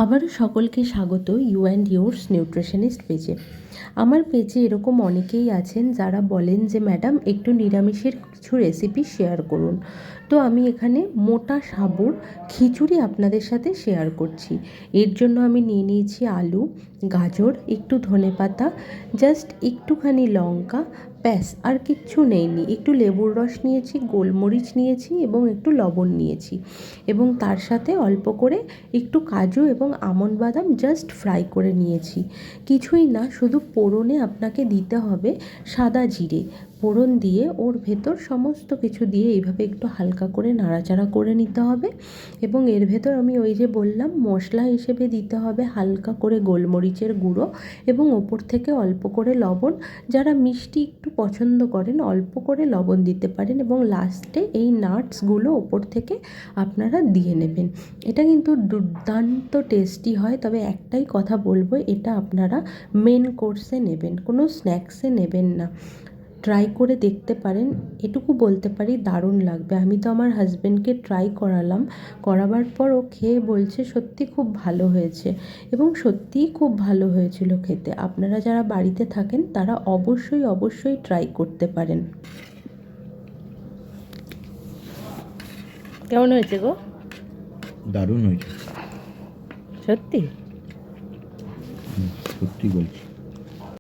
আবারও সকলকে স্বাগত ইউ অ্যান্ড ইয়োর্স নিউট্রিশনিস্ট পেজে। আমার পেজে এরকম অনেকেই আছেন যারা বলেন যে ম্যাডাম একটু নিরামিষের কিছু রেসিপি শেয়ার করুন। তো আমি এখানে মোটা সাবুর খিচুড়ি আপনাদের সাথে শেয়ার করছি। এর জন্য আমি নিয়ে নিয়েছি আলু, গাজর, একটু ধনেপাতা, জাস্ট একটুখানি লঙ্কা, ব্যাস আর কিচ্ছু নেইনি। একটু লেবুর রস নিয়েছি, গোলমরিচ নিয়েছি এবং একটু লবণ নিয়েছি এবং তার সাথে অল্প করে একটু কাজু এবং আমন্ড বাদাম জাস্ট ফ্রাই করে নিয়েছি। কিছুই না, শুধু ফোড়নে আপনাকে দিতে হবে সাদা জিরে। ফোড়ন দিয়ে ওর ভেতর সমস্ত কিছু দিয়ে এইভাবে একটু হালকা করে নাড়াচাড়া করে নিতে হবে এবং এর ভেতর আমি ওই যে বললাম মশলা হিসেবে দিতে হবে হালকা করে গোলমরিচের গুঁড়ো এবং ওপর থেকে অল্প করে লবণ। যারা মিষ্টি একটু পছন্দ করেন অল্প করে লবণ দিতে পারেন এবং লাস্টে এই নাটসগুলো ওপর থেকে আপনারা দিয়ে নেবেন। এটা কিন্তু দুর্দান্ত টেস্টি হয়, তবে একটাই কথা বলবো, এটা আপনারা মেন কোর্সে নেবেন, কোনো স্ন্যাক্সে নেবেন না। ট্রাই করে দেখতে পারেন, এটুকু বলতে পারি দারুণ লাগবে। আমি তো আমার হাজব্যান্ডকে ট্রাই করালাম, করাবার পর ও খেয়ে বলছে সত্যি খুব ভালো হয়েছে এবং সত্যিই খুব ভালো হয়েছিল খেতে। আপনারা যারা বাড়িতে থাকেন তারা অবশ্যই অবশ্যই ট্রাই করতে পারেন। কেমন হয়েছে গো? দারুণ হয়েছে। সত্যি সত্যি বলছি।